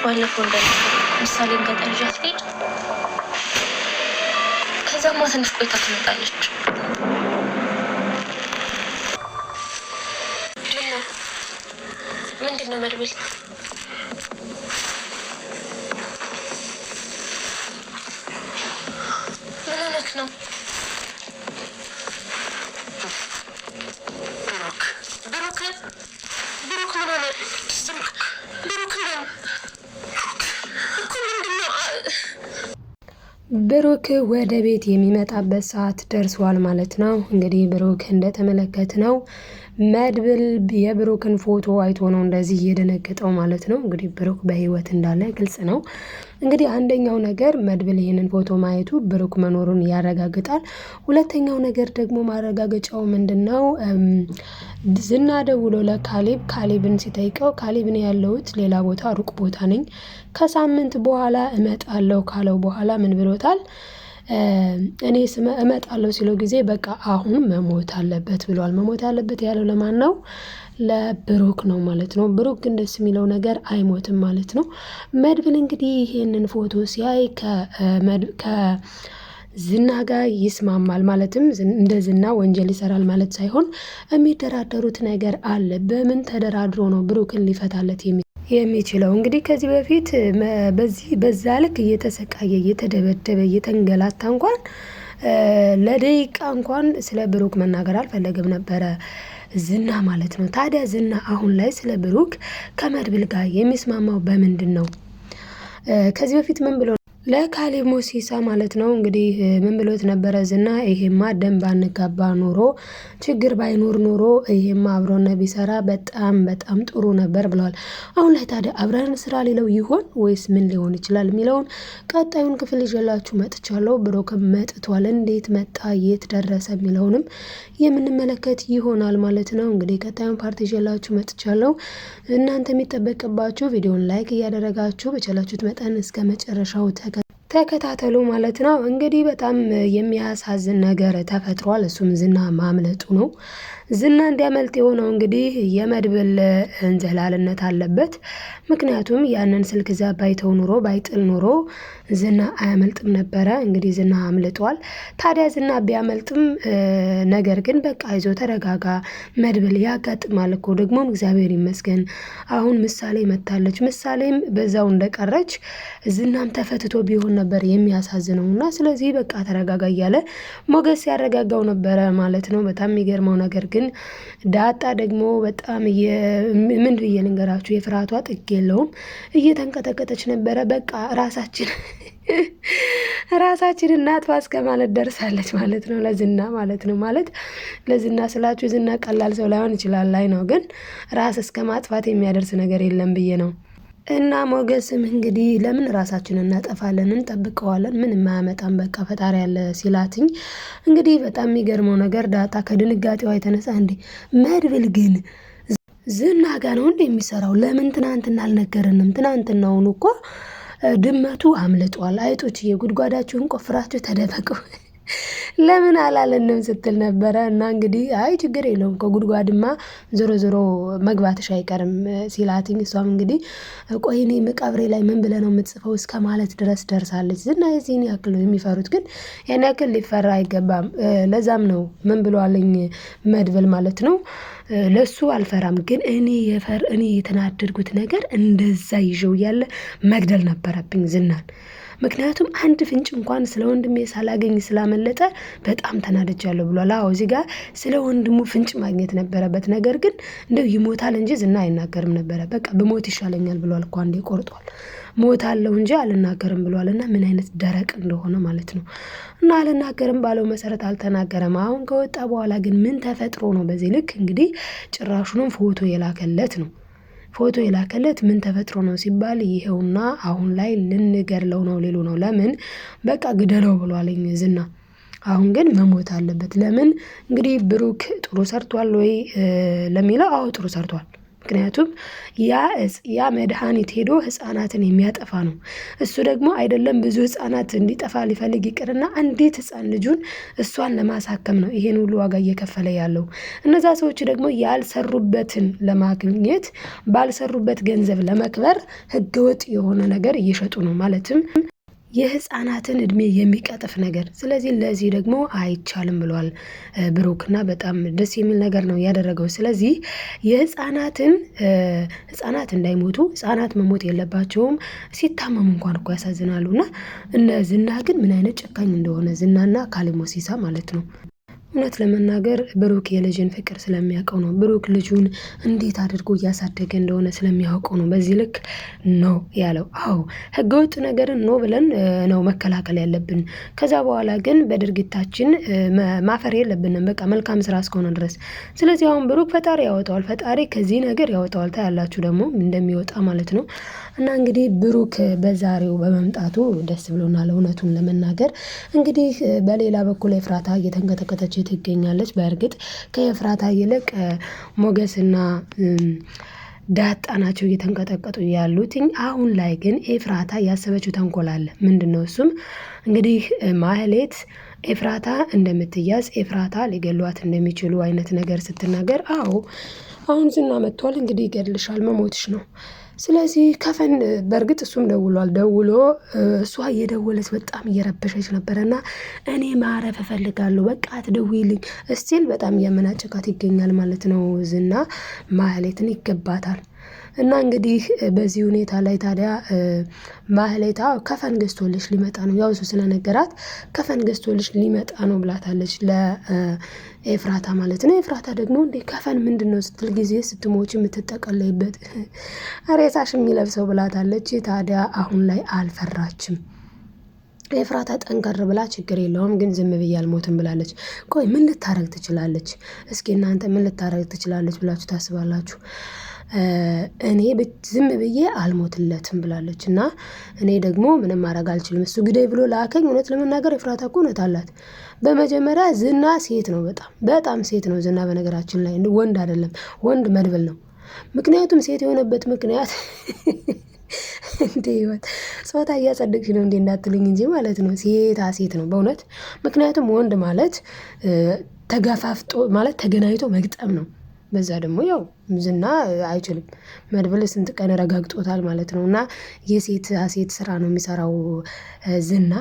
ባለፈው ምሳሌ እንገጠልጃት ሄድ ከዛማ ትንሽ ቆይታ ትመጣለች። ምንድን ነው መድብል? ምን ሆነክ ነው? ብሩክ ምን ሆነ? ብሩክ ነው እኮ ምንድን ነው? ብሩክ ወደ ቤት የሚመጣበት ሰዓት ደርሷል ማለት ነው። እንግዲህ ብሩክ እንደተመለከትነው መድብል የብሩክን ፎቶ አይቶ ነው እንደዚህ እየደነገጠው ማለት ነው። እንግዲህ ብሩክ በህይወት እንዳለ ግልጽ ነው። እንግዲህ አንደኛው ነገር መድብል ይህንን ፎቶ ማየቱ ብሩክ መኖሩን ያረጋግጣል። ሁለተኛው ነገር ደግሞ ማረጋገጫው ምንድነው? ዝና ደውሎ ካሌብን ሲጠይቀው ካሌብን ያለሁት ሌላ ቦታ ሩቅ ቦታ ነኝ ከሳምንት በኋላ እመጣለሁ ካለው በኋላ ምን ብሎታል? እኔ እመጣለሁ ሲለው ጊዜ በቃ አሁን መሞት አለበት ብሏል። መሞት አለበት ያለው ለማን ነው? ለብሩክ ነው ማለት ነው። ብሩክ ግን ደስ የሚለው ነገር አይሞትም ማለት ነው። መድብል እንግዲህ ይሄንን ፎቶ ሲያይ ከዝና ጋር ይስማማል። ማለትም እንደ ዝና ወንጀል ይሰራል ማለት ሳይሆን የሚደራደሩት ነገር አለ። በምን ተደራድሮ ነው ብሩክን ሊፈታለት የሚችለው? እንግዲህ ከዚህ በፊት በዛ ልክ እየተሰቃየ እየተደበደበ እየተንገላታ እንኳን ለደቂቃ እንኳን ስለ ብሩክ መናገር አልፈለገም ነበረ ዝና ማለት ነው። ታዲያ ዝና አሁን ላይ ስለ ብሩክ ከመድብል ጋር የሚስማማው በምንድን ነው? ከዚህ በፊት ምን ብሎ ለካሌብ ሞሲሳ ማለት ነው እንግዲህ ምን ብሎት ነበረ ዝና? ይሄማ ደም ባንጋባ ኖሮ ችግር ባይኖር ኖሮ ይሄማ አብሮነ ቢሰራ በጣም በጣም ጥሩ ነበር ብለዋል። አሁን ላይ ታዲያ አብረን ስራ ሊለው ይሆን ወይስ ምን ሊሆን ይችላል የሚለውን ቀጣዩን ክፍል ይዤላችሁ መጥቻለሁ። ብሩክም መጥቷል። እንዴት መጣ፣ የት ደረሰ የሚለውንም የምንመለከት ይሆናል ማለት ነው። እንግዲህ ቀጣዩን ፓርት ይዤላችሁ መጥቻለሁ። እናንተ የሚጠበቅባችሁ ቪዲዮን ላይክ እያደረጋችሁ በቻላችሁት መጠን እስከ መጨረሻው ተከታተሉ ማለት ነው። እንግዲህ በጣም የሚያሳዝን ነገር ተፈጥሯል። እሱም ዝና ማምለጡ ነው። ዝና እንዲያመልጥ የሆነው እንግዲህ የመድብል እንዝላልነት አለበት። ምክንያቱም ያንን ስልክ እዛ ባይተው ኑሮ ባይጥል ኑሮ ዝና አያመልጥም ነበረ። እንግዲህ ዝና አምልጧል። ታዲያ ዝና ቢያመልጥም ነገር ግን በቃ ይዞ ተረጋጋ፣ መድብል ያጋጥማል እኮ ደግሞም እግዚአብሔር ይመስገን አሁን ምሳሌ መታለች። ምሳሌም በዛው እንደቀረች ዝናም ተፈትቶ ቢሆን ነበር የሚያሳዝነው እና ስለዚህ በቃ ተረጋጋ እያለ ሞገስ ያረጋጋው ነበረ ማለት ነው። በጣም የሚገርመው ነገር ግን ዳጣ ደግሞ በጣም ምን ብዬ ልንገራችሁ የፍርሃቷ ጥግ የለውም። እየተንቀጠቀጠች ነበረ። በቃ ራሳችንን እናጥፋ እስከ ማለት ደርሳለች ማለት ነው። ለዝና ማለት ነው። ማለት ለዝና ስላችሁ ዝና ቀላል ሰው ላይሆን ይችላል ላይ ነው፣ ግን ራስ እስከ ማጥፋት የሚያደርስ ነገር የለም ብዬ ነው። እና ሞገስም እንግዲህ ለምን ራሳችንን እናጠፋለን እንጠብቀዋለን ምን የማያመጣም በቃ ፈጣሪ ያለ ሲላትኝ እንግዲህ በጣም የሚገርመው ነገር ዳጣ ከድንጋጤዋ የተነሳ እንዴ መድብል ግን ዝና ጋር ነው እንዴ የሚሰራው? ለምን ትናንትና አልነገረንም? ትናንትናውን እኮ ድመቱ አምልጧል፣ አይጦችዬ ጉድጓዳችሁን ቆፍራችሁ ተደበቁ ለምን አላለንም ስትል ነበረ። እና እንግዲህ አይ ችግር የለውም ከጉድጓድማ ዞሮ ዞሮ መግባትሽ አይቀርም ሲላትኝ እሷም እንግዲህ ቆይኔ መቃብሬ ላይ ምን ብለህ ነው የምትጽፈው እስከ ማለት ድረስ ደርሳለች። ዝና የዚህን ያክል ነው የሚፈሩት፣ ግን ያን ያክል ሊፈራ አይገባም። ለዛም ነው ምን ብለዋለኝ መድብል ማለት ነው ለሱ አልፈራም፣ ግን እኔ የተናደድኩት ነገር እንደዛ ይዤው እያለ መግደል ነበረብኝ ዝናን። ምክንያቱም አንድ ፍንጭ እንኳን ስለ ወንድሜ ሳላገኝ ስላመለጠ በጣም ተናድጃለሁ ብሏል። አዎ እዚህ ጋር ስለ ወንድሙ ፍንጭ ማግኘት ነበረበት። ነገር ግን እንደው ይሞታል እንጂ ዝና አይናገርም ነበረ። በቃ በሞት ይሻለኛል ብሏል እኮ አንዴ ቆርጧል። ሞታለሁ እንጂ አልናገርም ብሏል። እና ምን አይነት ደረቅ እንደሆነ ማለት ነው። እና አልናገርም ባለው መሰረት አልተናገረም። አሁን ከወጣ በኋላ ግን ምን ተፈጥሮ ነው በዚህ ልክ እንግዲህ ጭራሹንም ፎቶ የላከለት ነው። ፎቶ የላከለት ምን ተፈጥሮ ነው ሲባል ይሄውና አሁን ላይ ልንገድለው ነው ሊሉ ነው። ለምን በቃ ግደለው ብሏልኝ ዝና። አሁን ግን መሞት አለበት። ለምን እንግዲህ ብሩክ ጥሩ ሰርቷል ወይ ለሚለው አዎ ጥሩ ሰርቷል። ምክንያቱም ያ መድኃኒት ሄዶ ህፃናትን የሚያጠፋ ነው። እሱ ደግሞ አይደለም ብዙ ህፃናት እንዲጠፋ ሊፈልግ ይቅርና አንዲት ህፃን ልጁን እሷን ለማሳከም ነው ይሄን ሁሉ ዋጋ እየከፈለ ያለው። እነዛ ሰዎች ደግሞ ያልሰሩበትን ለማግኘት ባልሰሩበት ገንዘብ ለመክበር ህገወጥ የሆነ ነገር እየሸጡ ነው ማለትም የህፃናትን እድሜ የሚቀጥፍ ነገር። ስለዚህ ለዚህ ደግሞ አይቻልም ብሏል ብሩክና በጣም ደስ የሚል ነገር ነው ያደረገው። ስለዚህ ህፃናት እንዳይሞቱ ህፃናት መሞት የለባቸውም። ሲታመሙ እንኳን እኮ ያሳዝናሉና እነ ዝና ግን ምን አይነት ጨካኝ እንደሆነ ዝናና ካሌብ ሞሲሳ ማለት ነው። እውነት ለመናገር ብሩክ የልጅን ፍቅር ስለሚያውቀው ነው። ብሩክ ልጁን እንዴት አድርጎ እያሳደገ እንደሆነ ስለሚያውቀው ነው በዚህ ልክ ነው ያለው። አዎ ህገወጥ ነገርን ነው ብለን ነው መከላከል ያለብን። ከዛ በኋላ ግን በድርጊታችን ማፈር የለብንም። በቃ መልካም ስራ እስከሆነ ድረስ። ስለዚህ አሁን ብሩክ ፈጣሪ ያወጣዋል። ፈጣሪ ከዚህ ነገር ያወጣዋል። ታያላችሁ ደግሞ እንደሚወጣ ማለት ነው። እና እንግዲህ ብሩክ በዛሬው በመምጣቱ ደስ ብሎናል እውነቱን ለመናገር። እንግዲህ በሌላ በኩል ኤፍራታ እየተንቀጠቀጠች ትገኛለች። በእርግጥ ከኤፍራታ ይልቅ ሞገስና ዳጣ ናቸው እየተንቀጠቀጡ ያሉት። አሁን ላይ ግን ኤፍራታ ያሰበችው ተንኮል አለ። ምንድነው እሱም? እንግዲህ ማህሌት ኤፍራታ እንደምትያዝ ኤፍራታ ሊገሏት እንደሚችሉ አይነት ነገር ስትናገር፣ አዎ አሁን ዝና መጥቷል እንግዲህ ይገድልሻል፣ መሞትሽ ነው። ስለዚህ ከፈን በእርግጥ እሱም ደውሎ እሷ እየደወለች በጣም እየረበሸች ነበረና እኔ ማረፍ እፈልጋለሁ በቃ አትደውይልኝ እስቲል በጣም እያመናጨቃት ይገኛል ማለት ነው። ዝና ማህሌትን ይገባታል። እና እንግዲህ በዚህ ሁኔታ ላይ ታዲያ ማህሌታ ከፈን ገዝቶልሽ ሊመጣ ነው፣ ያው እሱ ስለነገራት ከፈን ገዝቶልሽ ሊመጣ ነው ብላታለች ለኤፍራታ ማለት ነው። ኤፍራታ ደግሞ እንዴ ከፈን ምንድነው ስትል ጊዜ ስትሞች የምትጠቀለይበት ሬሳሽ የሚለብሰው ብላታለች። ታዲያ አሁን ላይ አልፈራችም። ኤፍራታ ጠንከር ብላ ችግር የለውም ግን ዝም ብዬ አልሞትም ብላለች። ቆይ ምን ልታረግ ትችላለች? እስኪ እናንተ ምን ልታረግ ትችላለች ብላችሁ ታስባላችሁ? እኔ ዝም ብዬ አልሞትለትም ብላለች። እና እኔ ደግሞ ምንም ማድረግ አልችልም እሱ ግደይ ብሎ ላከኝ። እውነት ለመናገር ኤፍራታ እኮ እውነት አላት። በመጀመሪያ ዝና ሴት ነው፣ በጣም ሴት ነው ዝና። በነገራችን ላይ ወንድ አይደለም፣ ወንድ መድብል ነው። ምክንያቱም ሴት የሆነበት ምክንያት እንዴ ይወት ጾታ እያጸደቅሽ ነው እንዴ እንዳትሉኝ እንጂ ማለት ነው ሴት ነው በእውነት። ምክንያቱም ወንድ ማለት ተጋፋፍጦ ማለት ተገናኝቶ መግጠም ነው። በዛ ደግሞ ያው ዝና አይችልም። መድብል ስንት ቀን ረጋግጦታል ማለት ነው። እና የሴት ስራ ነው የሚሰራው ዝና።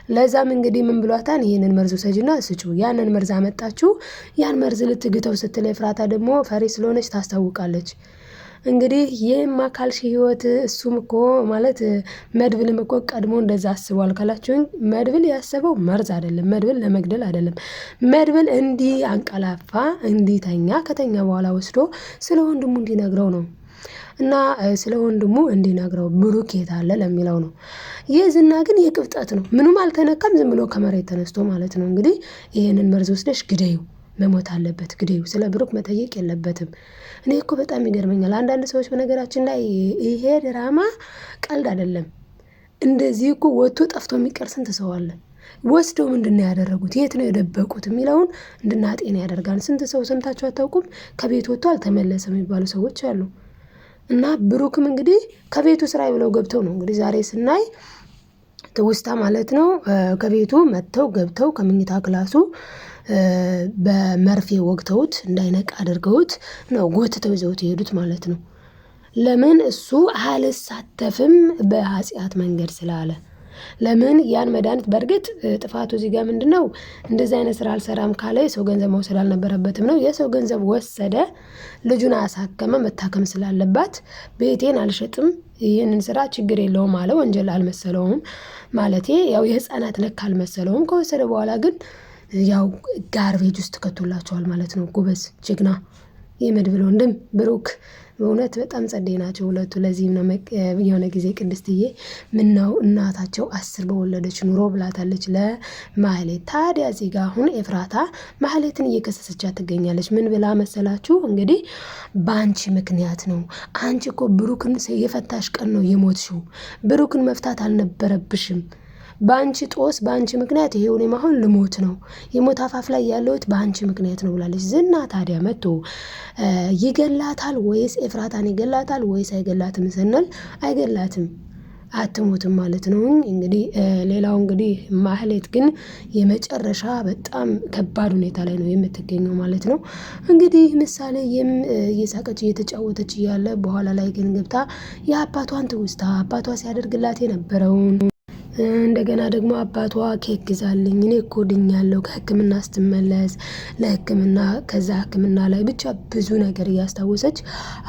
ለዛም እንግዲህ ምን ብሏታን ይሄንን መርዝ ሰጂና ስጩ። ያንን መርዝ አመጣችሁ። ያን መርዝ ልትግተው ስትል ኤፍራታ ደግሞ ፈሪ ስለሆነች ታስታውቃለች። እንግዲህ ይህም አካልሽ ህይወት እሱም እኮ ማለት መድብልም እኮ ቀድሞ እንደዛ አስቧል ካላችሁኝ፣ መድብል ያሰበው መርዝ አይደለም፣ መድብል ለመግደል አይደለም። መድብል እንዲህ አንቀላፋ እንዲተኛ ከተኛ በኋላ ወስዶ ስለ ወንድሙ እንዲነግረው ነው። እና ስለ ወንድሙ እንዲነግረው ብሩክ የት አለ ለሚለው ነው። ይህ ዝና ግን የቅብጠት ነው። ምንም አልተነካም፣ ዝም ብሎ ከመሬት ተነስቶ ማለት ነው። እንግዲህ ይህንን መርዝ ወስደሽ ግደዩ፣ መሞት አለበት ግደዩ። ስለ ብሩክ መጠየቅ የለበትም። እኔ እኮ በጣም ይገርመኛል አንዳንድ ሰዎች በነገራችን ላይ ይሄ ድራማ ቀልድ አይደለም። እንደዚህ እኮ ወጥቶ ጠፍቶ የሚቀር ስንት ሰው አለ። ወስደው ምንድነው ያደረጉት፣ የት ነው የደበቁት የሚለውን እንድናጤን ያደርጋል። ስንት ሰው ሰምታችሁ አታውቁም? ከቤት ወጥቶ አልተመለሰም የሚባሉ ሰዎች አሉ። እና ብሩክም እንግዲህ ከቤቱ ስራ ብለው ገብተው ነው እንግዲህ ዛሬ ስናይ ትውስታ ማለት ነው። ከቤቱ መጥተው ገብተው ከምኝታ ክላሱ በመርፌ ወግተውት እንዳይነቅ አድርገውት ነው ጎትተው ይዘውት የሄዱት ማለት ነው። ለምን እሱ አልሳተፍም በኃጢአት መንገድ ስላለ። ለምን ያን መድኃኒት በእርግጥ ጥፋቱ እዚህ ጋር ምንድነው? እንደዚህ አይነት ስራ አልሰራም ካለ የሰው ገንዘብ መውሰድ አልነበረበትም ነው። የሰው ገንዘብ ወሰደ፣ ልጁን አሳከመ። መታከም ስላለባት ቤቴን አልሸጥም፣ ይህንን ስራ ችግር የለውም አለ። ወንጀል አልመሰለውም ማለቴ ያው የህፃናት ነክ አልመሰለውም። ከወሰደ በኋላ ግን ያው ጋርቤጅ ውስጥ ከቶላቸዋል ማለት ነው። ጎበዝ ጀግና የመድብል ወንድም ብሩክ በእውነት በጣም ጸደይ ናቸው ሁለቱ። ለዚህም ነው የሆነ ጊዜ ቅድስትዬ ምነው እናታቸው 10 በወለደች ኑሮ ብላታለች ለማህሌት። ታዲያ እዚህ ጋር አሁን ኤፍራታ ማህሌትን እየከሰሰቻት ትገኛለች። ምን ብላ መሰላችሁ? እንግዲህ በአንቺ ምክንያት ነው። አንቺ እኮ ብሩክን የፈታሽ ቀን ነው የሞትሽው። ብሩክን መፍታት አልነበረብሽም። በአንቺ ጦስ በአንቺ ምክንያት ይሄው እኔም አሁን ልሞት ነው የሞት አፋፍ ላይ ያለሁት በአንቺ ምክንያት ነው ብላለች። ዝና ታዲያ መጥቶ ይገላታል ወይስ ኤፍራታን ይገላታል ወይስ አይገላትም ስንል አይገላትም፣ አትሞትም ማለት ነው። እንግዲህ ሌላው እንግዲህ ማህሌት ግን የመጨረሻ በጣም ከባድ ሁኔታ ላይ ነው የምትገኘው ማለት ነው። እንግዲህ ምሳሌ እየሳቀች እየተጫወተች እያለ በኋላ ላይ ግን ገብታ የአባቷን ትውስታ አባቷ ሲያደርግላት የነበረውን እንደገና ደግሞ አባቷ ኬክ ግዛልኝ እኔ እኮ ድኛለሁ ከሕክምና ስትመለስ ለሕክምና ከዛ ሕክምና ላይ ብቻ ብዙ ነገር እያስታወሰች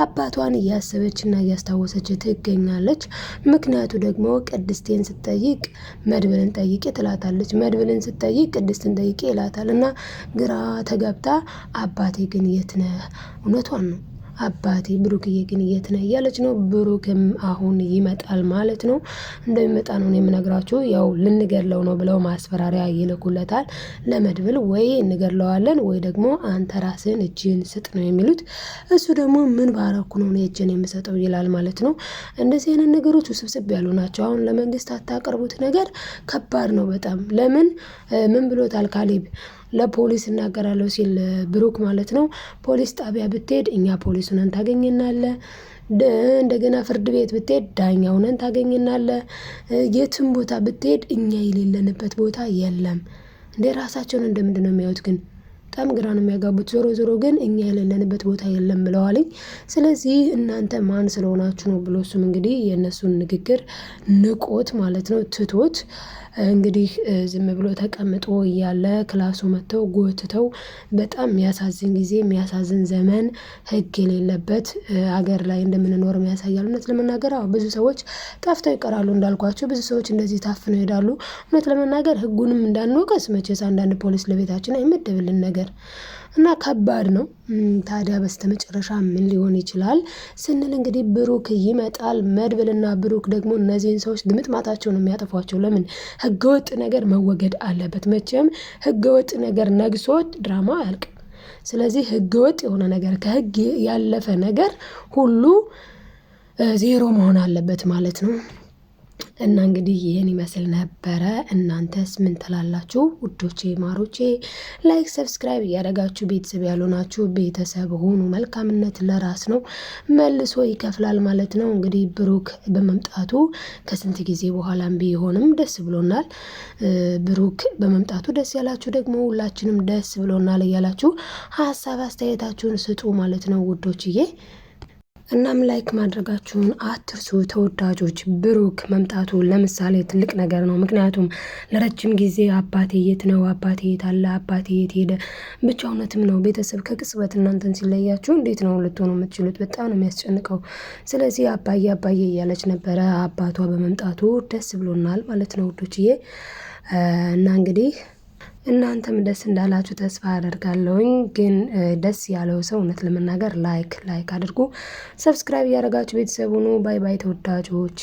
አባቷን እያሰበችና እያስታወሰች ትገኛለች። ምክንያቱ ደግሞ ቅድስቴን ስትጠይቅ መድብልን ጠይቄ ትላታለች፣ መድብልን ስትጠይቅ ቅድስትን ጠይቄ ይላታል እና ግራ ተገብታ አባቴ ግን የት ነህ? እውነቷን ነው አባቴ ብሩክዬ ግን የት ነህ እያለች ነው። ብሩክም አሁን ይመጣል ማለት ነው። እንደሚመጣ ነው የምነግራችሁ። ያው ልንገድለው ነው ብለው ማስፈራሪያ ይልኩለታል ለመድብል። ወይ እንገድለዋለን ወይ ደግሞ አንተ ራስህን እጅን ስጥ ነው የሚሉት። እሱ ደግሞ ምን ባረኩ ነው እጅን የምሰጠው ይላል ማለት ነው። እንደዚህ አይነት ነገሮች ውስብስብ ያሉ ናቸው። አሁን ለመንግስት አታቀርቡት ነገር ከባድ ነው በጣም። ለምን ምን ብሎታል ካሌብ ለፖሊስ እናገራለሁ ሲል ብሩክ ማለት ነው። ፖሊስ ጣቢያ ብትሄድ እኛ ፖሊስ ሆነን ታገኘናለህ፣ እንደገና ፍርድ ቤት ብትሄድ ዳኛ ሆነን ታገኘናለህ፣ የትም ቦታ ብትሄድ እኛ የሌለንበት ቦታ የለም። እንደ ራሳቸውን እንደምንድን ነው የሚያዩት ግን በጣም ግራ ነው የሚያጋቡት። ዞሮ ዞሮ ግን እኛ የሌለንበት ቦታ የለም ብለዋልኝ። ስለዚህ እናንተ ማን ስለሆናችሁ ነው ብሎ እሱም እንግዲህ የእነሱን ንግግር ንቆት ማለት ነው ትቶት እንግዲህ ዝም ብሎ ተቀምጦ እያለ ክላሱ መጥተው ጎትተው በጣም የሚያሳዝን ጊዜ የሚያሳዝን ዘመን ሕግ የሌለበት አገር ላይ እንደምንኖር ያሳያል። እውነት ለመናገር ብዙ ሰዎች ጠፍተው ይቀራሉ እንዳልኳቸው፣ ብዙ ሰዎች እንደዚህ ታፍነው ይሄዳሉ። እውነት ለመናገር ሕጉንም እንዳንወቀስ መቼስ አንዳንድ ፖሊስ ለቤታችን አይመደብልን ነገር እና ከባድ ነው። ታዲያ በስተመጨረሻ ምን ሊሆን ይችላል ስንል እንግዲህ ብሩክ ይመጣል። መድብልና ብሩክ ደግሞ እነዚህን ሰዎች ድምጥማጣቸውን የሚያጠፏቸው ለምን ህገወጥ ነገር መወገድ አለበት። መቼም ህገወጥ ነገር ነግሶት ድራማ አያልቅም። ስለዚህ ህገወጥ የሆነ ነገር ከህግ ያለፈ ነገር ሁሉ ዜሮ መሆን አለበት ማለት ነው። እና እንግዲህ ይህን ይመስል ነበረ። እናንተስ ምን ትላላችሁ ውዶቼ ማሮቼ? ላይክ ሰብስክራይብ እያደረጋችሁ ቤተሰብ ያልሆናችሁ ቤተሰብ ሆኑ። መልካምነት ለራስ ነው መልሶ ይከፍላል ማለት ነው። እንግዲህ ብሩክ በመምጣቱ ከስንት ጊዜ በኋላም ቢሆንም ደስ ብሎናል። ብሩክ በመምጣቱ ደስ ያላችሁ ደግሞ ሁላችንም ደስ ብሎናል እያላችሁ ሀሳብ አስተያየታችሁን ስጡ ማለት ነው ውዶችዬ። እናም ላይክ ማድረጋችሁን አትርሱ ተወዳጆች። ብሩክ መምጣቱ ለምሳሌ ትልቅ ነገር ነው። ምክንያቱም ለረጅም ጊዜ አባቴ የት ነው፣ አባቴ የት አለ፣ አባቴ የት ሄደ፣ ብቻ እውነትም ነው ቤተሰብ ከቅጽበት እናንተን ሲለያችሁ እንዴት ነው ልትሆኑ የምትችሉት? በጣም ነው የሚያስጨንቀው። ስለዚህ አባዬ አባዬ እያለች ነበረ። አባቷ በመምጣቱ ደስ ብሎናል ማለት ነው ውዶችዬ። እና እንግዲህ እናንተም ደስ እንዳላችሁ ተስፋ አደርጋለሁኝ። ግን ደስ ያለው ሰው እውነት ለመናገር ላይክ አድርጉ፣ ሰብስክራይብ እያደረጋችሁ ቤተሰቡ ነው። ባይ ባይ ተወዳጆች።